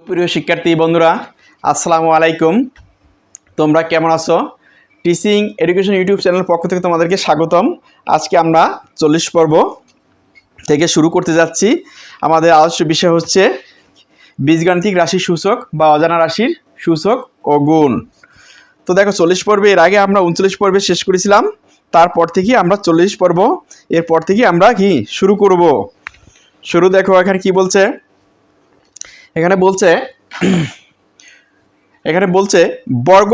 প্রিয় শিক্ষার্থী বন্ধুরা, আসসালামু আলাইকুম। তোমরা কেমন আছো? টিচিং এডুকেশন ইউটিউব চ্যানেলের পক্ষ থেকে তোমাদেরকে স্বাগতম। আজকে আমরা 40 পর্ব থেকে শুরু করতে যাচ্ছি। আমাদের আলোচ্য বিষয় হচ্ছে বীজগাণিতিক রাশির সূচক বা অজানা রাশির সূচক ও গুণ। তো দেখো, 40 পর্বে এর আগে আমরা 39 পর্বে শেষ করেছিলাম। তারপর থেকে আমরা 40 পর্ব, এরপর থেকে আমরা শুরু করব। শুরু দেখো এখানে কি বলছে। এখানে বলছে বর্গ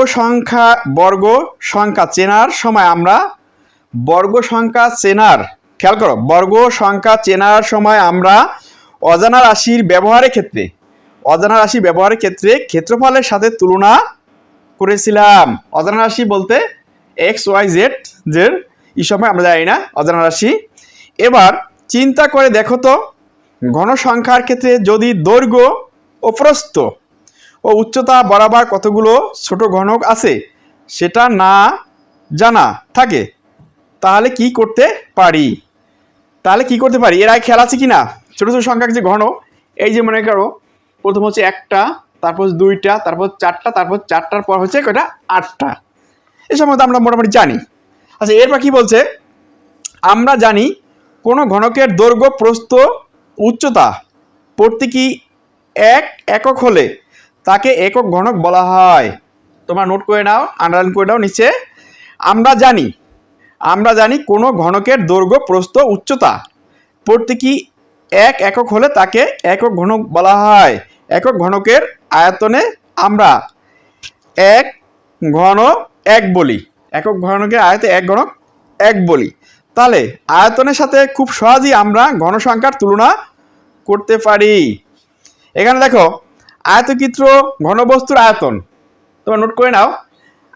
সংখ্যা চেনার সময় আমরা খেয়াল করো, বর্গ সংখ্যা চেনার সময় আমরা অজানা রাশি ব্যবহারের ক্ষেত্রে ক্ষেত্রফলের সাথে তুলনা করেছিলাম। অজানা রাশি বলতে এক্স ওয়াই জেড, এই সময় আমরা জানি না অজানা রাশি। এবার চিন্তা করে দেখো তো, ঘন সংখ্যার ক্ষেত্রে যদি দৈর্ঘ্য ও প্রস্থ ও উচ্চতা বরাবর কতগুলো ছোট ঘনক আছে সেটা না জানা থাকে, তাহলে কি করতে পারি? এর আগে খেয়াল আছে কি না? ছোট ছোট সংখ্যার যে ঘন, এই যে মনে করো প্রথম হচ্ছে একটা, তারপর 2টা, তারপর 4টা, তারপর 4টার পর হচ্ছে কয়টা? 8টা। এই সম্বন্ধে আমরা মোটামুটি জানি। আচ্ছা, এরপর কি বলছে? আমরা জানি কোন ঘনকের দৈর্ঘ্য, প্রস্থ, উচ্চতা প্রত্যেকই একক হলে তাকে একক ঘনক বলা হয়। তোমরা নোট করে নাও, আন্ডারলাইন করে নাও নিচে। আমরা জানি কোন ঘনকের দৈর্ঘ্য, প্রস্থ, উচ্চতা প্রত্যেকই একক হলে তাকে একক ঘনক বলা হয়। একক ঘনকের আয়তনে আমরা এক ঘন এক বলি। একক ঘনকের আয়তে এক ঘনক এক বলি। তাহলে আয়তনের সাথে খুব সহজেই আমরা ঘন সংখ্যার তুলনা করতে পারি। এখানে দেখো, আয়তকৃত ঘনবস্তুর আয়তন, তোমরা নোট করে নাও।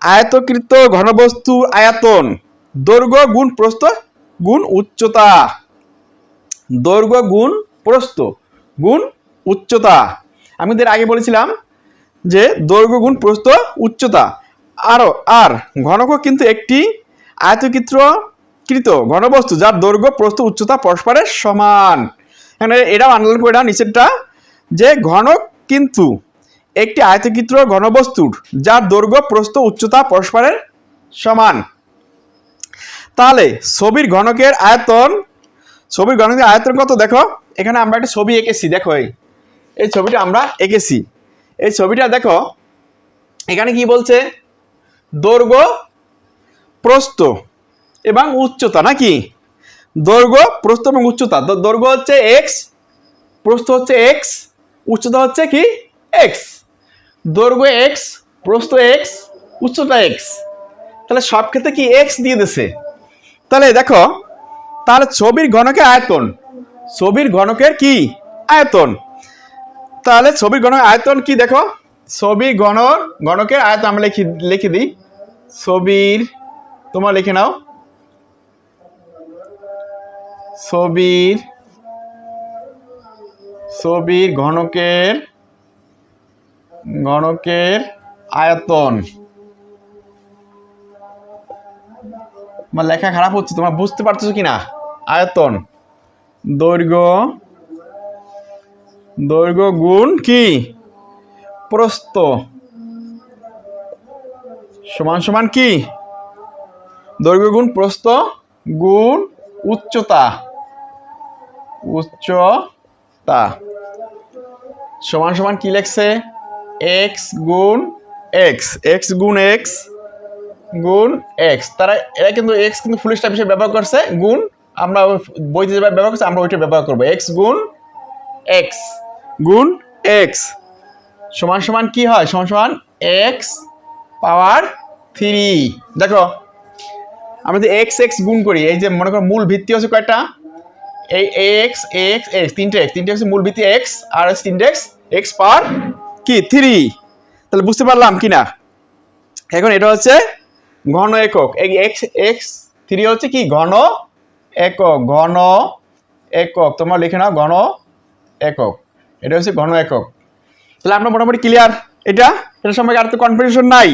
আয়তকৃত ঘনবস্তুর আয়তন দৈর্ঘ্য গুণ প্রস্থ গুণ উচ্চতা। দৈর্ঘ্য গুণ প্রস্থ গুণ উচ্চতা। আমি আগে বলেছিলাম যে দৈর্ঘ্য গুণ প্রস্থ উচ্চতা। আর ঘনক কিন্তু একটি আয়তকৃত ঘনবস্তু যার দৈর্ঘ্য, প্রস্থ, উচ্চতা পরস্পরের সমান। এখানে এটাও আন্ডারলাইন করে নাও নিচেরটা, যে ঘনক কিন্তু একটি আয়তকৃত ঘনবস্তুর যার দৈর্ঘ্য, প্রস্থ, উচ্চতা পরস্পরের সমান। তাহলে ছবির ঘনকের আয়তন কত? দেখো, এখানে আমরা একটা ছবি এঁকেছি। দেখো, এই ছবিটা আমরা এঁকেছি। এই ছবিটা দেখো, এখানে কি বলছে? দৈর্ঘ্য, প্রস্থ এবং উচ্চতা, নাকি? দৈর্ঘ্য, প্রস্থ এবং উচ্চতা। দৈর্ঘ্য হচ্ছে এক্স, প্রস্থ হচ্ছে এক্স, উচ্চতা হচ্ছে কি? এক্স। দৈর্ঘ্য এক্স, প্রস্থ এক্স, উচ্চতা এক্স। তাহলে সব ক্ষেত্রে কি এক্স দিয়ে দিছে? তাহলে দেখো, তাহলে ছবির ঘনকের কি আয়তন? তাহলে ছবির ঘনকের আয়তন কি? দেখো, ছবির ঘনকের আয়তন আমরা লিখে দিই। তোমরা লিখে নাও, ছবির ঘনকের আয়তন। আমার লেখা খারাপ হচ্ছে, তোমরা বুঝতে পারছো কিনা? আয়তন দৈর্ঘ্য গুণ কি প্রস্থ সমান কি? দৈর্ঘ্য গুণ প্রস্থ গুণ উচ্চতা সমান কি লেখছে? এক্স গুণ এক্স। তারা এরা কিন্তু এক্স কিন্তু ফুল স্টপ হিসেবে ব্যবহার করছে, গুণ আমরা বইতে যেভাবে ব্যবহার করছি আমরা ওইটা ব্যবহার করবো। এক্স গুণ এক্স সমান কি হয়? সমান এক্স পাওয়ার 3। দেখো, আমরা যদি এক্স গুণ করি, এই যে মনে করো মূল ভিত্তি হচ্ছে কয়টা? এই এক্স তিনটে হচ্ছে মূল ভিত্তি এক্স, আর হচ্ছে তিনটে এক্স পাওয়ার কি 3। তাহলে বুঝতে পারলাম কিনা? এখন এটা হচ্ছে ঘন একক। এই এক্স 3 হচ্ছে কি? ঘন একক। তোমরা লিখে নাও, ঘন একক। এটা হচ্ছে ঘন একক। তাহলে আমরা মোটামুটি ক্লিয়ার। এটা সম্পর্কে আর তো কনফিউশন নাই।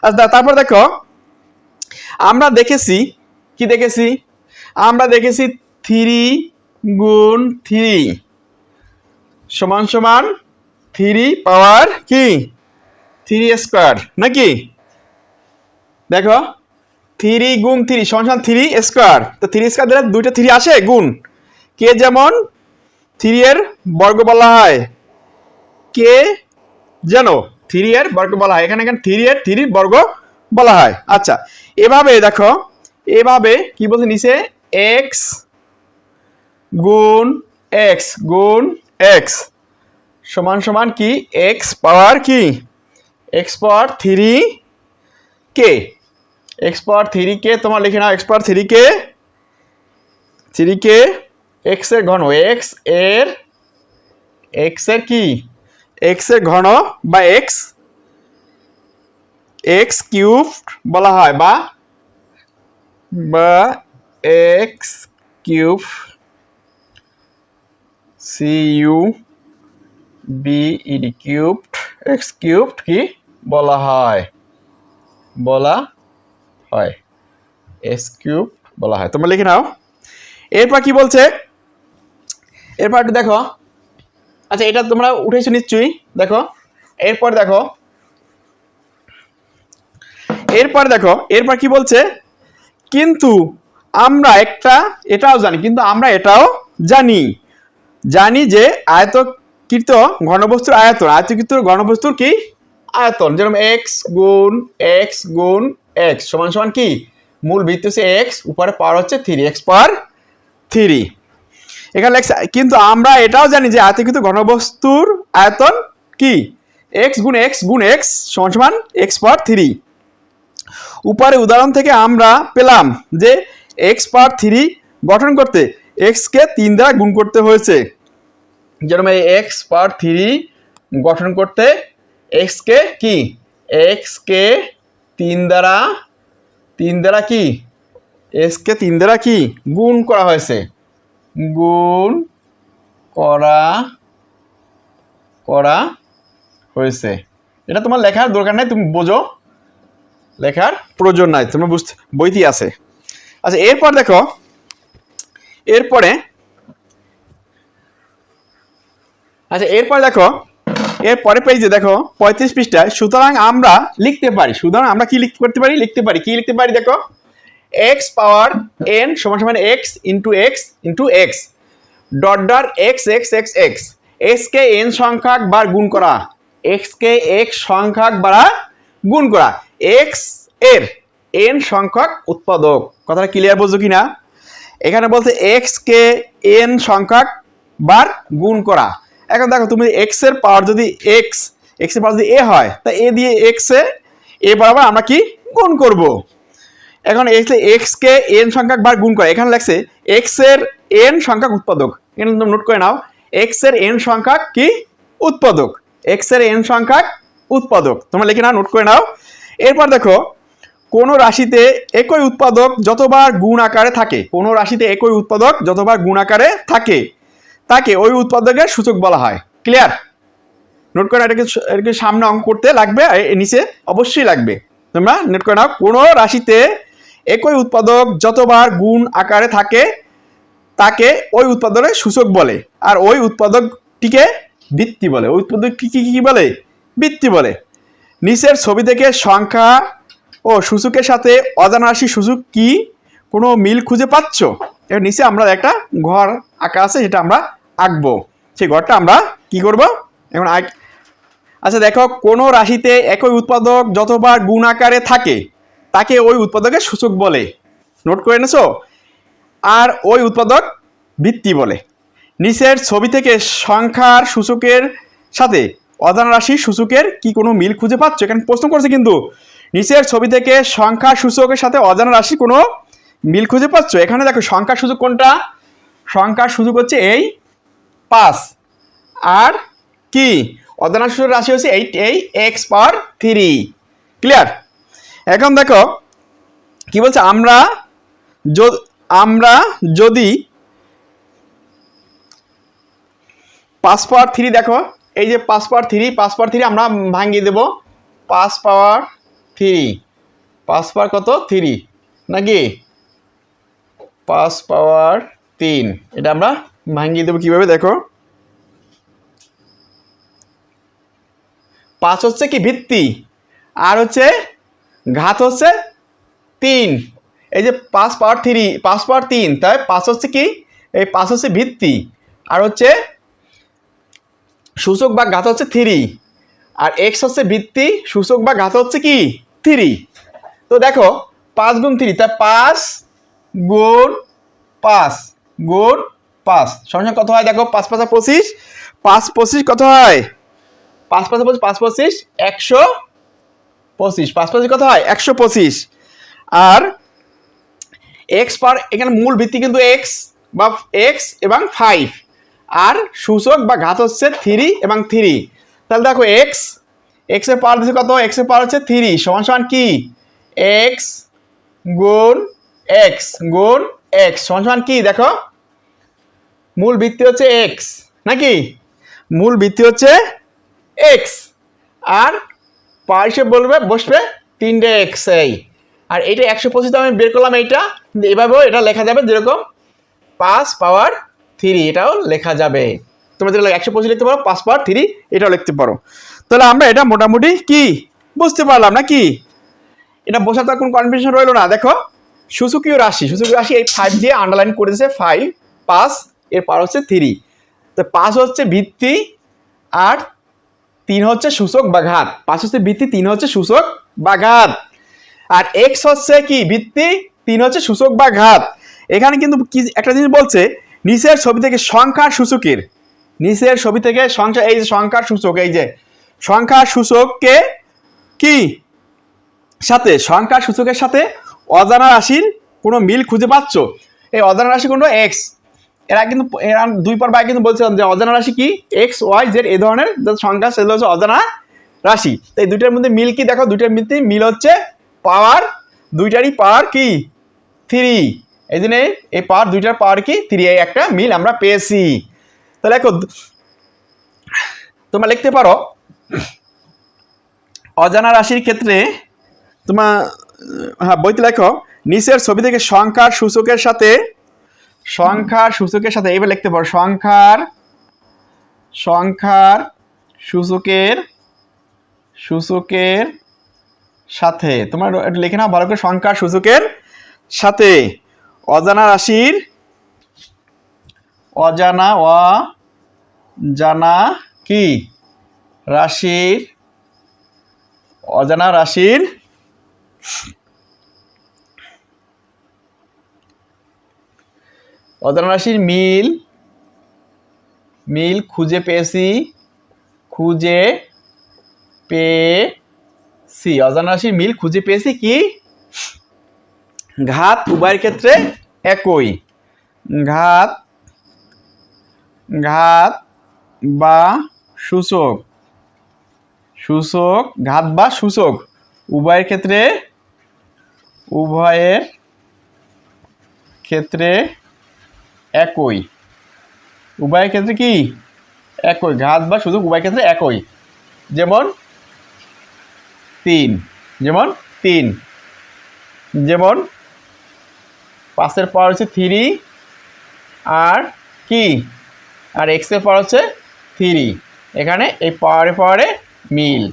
আচ্ছা, তারপর দেখো, আমরা দেখেছি 3 গুণ 3 সমান 3 পাওয়ার কি 3 স্কয়ার নাকি দেখো 3 গুণ 3 সমান 3 স্কয়ার তো 3 স্কয়ার দিলে দুইটা 3 আসে গুণ কে যেমন 3 এর বর্গ বলা হয় কে যেন 3 এর বর্গ বলা হয় এখানে 3 এর 3 বর্গ বলা হয় আচ্ছা এভাবে দেখো এভাবে কি বলছে নিচে x গুণ x সমান সমান কি x পাওয়ার কি x পাওয়ার 3 কে x পাওয়ার 3 কে তোমার লিখে নাও x পাওয়ার 3 কে x এর ঘন x এর কি x এর ঘন বা x কিউব বলা হয় বা x cube CUBED cubed x cubed কি বলা হয় s কিউব বলা হয় তোমরা লিখে নাও এরপর কি বলছে এরপর একটু দেখো আচ্ছা এটা তোমরা উঠেছো নিশ্চয়ই দেখো এরপর কি বলছে কিন্তু আমরা এটাও জানি যে আয়তকৃত ঘনবস্তুর আয়তকৃত ঘনবস্তুর কি আয়তন যেরকম x গুণ x সমান সমান কি মূল ভিত্তি হচ্ছে x উপরে পাওয়ার হচ্ছে 3 x পাওয়ার 3 এখানে লেখা কিন্তু আমরা এটাও জানি যে আয়তকৃত ঘনবস্তুর আয়তন কি x গুণ x সমান সমান x পাওয়ার 3 উপরে উদাহরণ থেকে আমরা পেলাম যে x পাওয়ার 3 গঠন করতে x কে 3 দ্বারা গুণ করতে হয়েছে যেরকম এই x পাওয়ার 3 গঠন করতে x কে 3 দ্বারা কি x কে 3 দ্বারা কি গুণ করা হয়েছে এটা তোমার লেখার দরকার নাই তুমি বোঝো লেখার প্রয়োজন নাই তোমরা বুঝতে বইতে আছে আচ্ছা এরপর দেখো এরপরে পেজে দেখো 35 পৃষ্ঠায় সুতরাং আমরা লিখতে পারি দেখো x পাওয়ার n সমান সমান x into x dot dot x x কে n সংখ্যক বার গুণ করা x কে x সংখ্যক বার গুণ করা x এর n সংখ্যক উৎপাদক কথাটা ক্লিয়ার বুঝছো কিনা এখানে বলছে x কে n সংখ্যক বার গুণ করা এখন দেখো তুমি x এর পাওয়ার যদি x এর পাওয়ার যদি a হয় তা a দিয়ে x এ বরাবর আমরা কি গুণ করব এখন x কে n সংখ্যক বার গুণ করা এখানে লেখছে x এর n সংখ্যক উৎপাদক এখানে তুমি নোট করে নাও x এর n সংখ্যক কি উৎপাদক x এর n সংখ্যক উৎপাদক তোমরা লিখে নাও নোট করে নাও এরপর দেখো কোন রাশিতে একই উৎপাদক যতবার গুণ আকারে থাকে তাকে ওই উৎপাদকের সূচক বলা হয় ক্লিয়ার নোট করে এটাকে সামনে অঙ্ক করতে লাগবে নিচে অবশ্যই লাগবে তোমরা নোট করে নাও কোন রাশিতে একই উৎপাদক যতবার গুণ আকারে থাকে তাকে ওই উৎপাদকের সূচক বলে আর ওই উৎপাদকটিকে ভিত্তি বলে ওই উৎপাদকটি কি বলে ভিত্তি বলে নিচের ছবি থেকে সংখ্যা ও সূচকের সাথে অজানা রাশি সূচক কি কোনো মিল খুঁজে পাচ্ছ এর নিচে আমরা একটা ঘর আঁকা আছে সেটা আমরা আঁকবো সেই ঘরটা আমরা কি করব এখন আচ্ছা দেখো কোন রাশিতে একই উৎপাদক যতবার গুণ আকারে থাকে তাকে ওই উৎপাদকের সূচক বলে নোট করে এনেছো আর ওই উৎপাদক ভিত্তি বলে নিচের ছবি থেকে সংখ্যার সূচকের সাথে অজানা রাশি সূচকের কি কোনো মিল খুঁজে পাচ্ছ এখানে প্রশ্ন করছে কিন্তু নিচের ছবি থেকে সংখ্যা সূচকের সাথে অজানা রাশি কোনো মিল খুঁজে পাচ্ছ এখানে দেখো সংখ্যার সূচক কোনটা সংখ্যার সূচক হচ্ছে এই 5 আর কি অজানা সূচক রাশি হচ্ছে এই x পাওয়ার 3 ক্লিয়ার এখন দেখো কি বলছে আমরা যদি 5 পাওয়ার 3 দেখো এই যে 5 পাওয়ার 3 আমরা ভাঙিয়ে দেব 5 পাওয়ার 3 5 পাওয়ার কত 3 নাকি 5 পাওয়ার 3 এটা আমরা ভাঙিয়ে দেব কিভাবে দেখো 5 হচ্ছে কি ভিত্তি, আর হচ্ছে ঘাত হচ্ছে 3। এই যে 5 পাওয়ার 3, 5 পাওয়ার 3, তাই 5 হচ্ছে কি, এই 5 হচ্ছে ভিত্তি, আর হচ্ছে সূচক বা ঘাত হচ্ছে 3, আর x হচ্ছে ভিত্তি, সূচক বা ঘাত হচ্ছে কি 3। তো দেখো 5 গুণ 3, তাই 5 গুণ 5 গুণ 5 সমান কত হয়? দেখো 5 5 25, 5 25 কত হয়? 5 5 25, 5 25 125, 5 25 কত হয়? 125। আর x পাওয়ার, এখানে মূল ভিত্তি কিন্তু x বা x এবং 5, আর সূচক বা ঘাত হচ্ছে 3 এবং 3। তাহলে দেখো x এর পাওয়ার দিচ্ছে কত? x এর পাওয়ার হচ্ছে 3 সমান সমান কি x গুণ x গুণ x সমান সমান কি? দেখো মূল ভিত্তি হচ্ছে x নাকি, মূল ভিত্তি হচ্ছে x, আর পাওয়ার হিসেবে বসবে 3টে x। এই আর এটা 125 আমি বের করলাম, এইটা এভাবেও এটা লেখা যাবে, যেরকম 5 পাওয়ার 3 এটাও লেখা যাবে। তোমরা যেটা 125 লিখতে পারো, 5 পাওয়ার 3 এটাও লিখতে পারো। তাহলে আমরা এটা মোটামুটি কি বুঝতে পারলাম নাকি? এটা বোঝাতে কোনো কনফিউশন রইলো না। দেখো সূচকীয় রাশি এই 5 দিয়ে আন্ডারলাইন করেছে, 5 5 এর পাওয়ার হচ্ছে 3, তো 5 হচ্ছে ভিত্তি আর 3 হচ্ছে সূচক বা ঘাত। 5 হচ্ছে ভিত্তি, 3 হচ্ছে সূচক বা ঘাত, আর x হচ্ছে কি ভিত্তি, 3 হচ্ছে সূচক বা ঘাত। এখানে কিন্তু কি একটা জিনিস বলছে, নিচের ছবি থেকে সংখ্যার সূচকের, নিচের ছবি থেকে সংখ্যা, এই যে সংখ্যার সূচক, এই যে সংখ্যার সূচককে কি সাথে, সংখ্যার সূচকের সাথে অজানা রাশির কোনো মিল খুঁজে পাচ্ছ? এই অজানা রাশি কোনটা? x। এরা 2 পর বাই কিন্তু বলছিলাম যে অজানা রাশি কি x y z এই ধরনের সংখ্যা, সেগুলো হচ্ছে অজানা রাশি। তো এই দুইটার মধ্যে মিল কি? দেখো দুইটার মধ্যে মিল হচ্ছে পাওয়ার, দুইটারই পাওয়ার কি 3, এই জন্য এই পাওয়ার দুইটার পাওয়ার কি 3, এই একটা মিল আমরা পেয়েছি। তাহলে দেখো তোমরা লিখতে পারো অজানা রাশির ক্ষেত্রে তোমার, হ্যাঁ বইতে লেখো, নিচের ছবি থেকে সংখ্যার সূচকের সাথে এবার লিখতে পারো সংখ্যার সূচকের সাথে, তোমার লিখে নাও ভালো করে, সংখ্যার সূচকের সাথে অজানা কি অজানা রাশির মিল খুঁজে পেয়েছি, অজানা রাশির মিল খুঁজে পেয়েছি কি ঘাত উভয়ের ক্ষেত্রে একই, ঘাত বা সূচক ঘাত বা সূচক উভয়ের ক্ষেত্রে একই, উভয়ের ক্ষেত্রে কি একই, ঘাত বা সূচক উভয়ের ক্ষেত্রে একই। যেমন 3, যেমন 5 এর পাওয়ার হচ্ছে 3, আর কি আর x এর পাওয়ার হচ্ছে 3, এখানে এই পাওয়ারে মিল।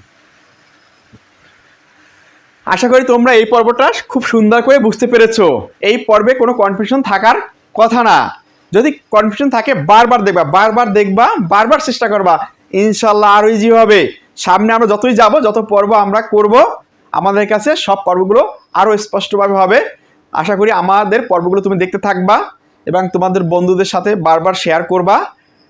আশা করি তোমরা এই পর্বটা খুব সুন্দর করে বুঝতে পেরেছো। এই পর্বে কোনো কনফিউশন থাকার কথা না। যদি কনফিউশন থাকে বারবার দেখবা, বারবার চেষ্টা করবা, ইনশাল্লাহ আরো ইজি হবে। সামনে আমরা যতই যাব, যত পর্ব আমরা করব, আমাদের কাছে সব পর্বগুলো আরো স্পষ্টভাবে হবে। আশা করি আমাদের পর্বগুলো তুমি দেখতে থাকবা এবং তোমাদের বন্ধুদের সাথে বারবার শেয়ার করবা,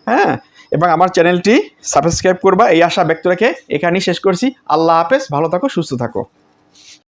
হ্যাঁ, এবং আমার চ্যানেলটি সাবস্ক্রাইব করবা, এই আশা ব্যক্ত রেখে এখানেই শেষ করছি। আল্লাহ হাফেজ, ভালো থাকো, সুস্থ থাকো।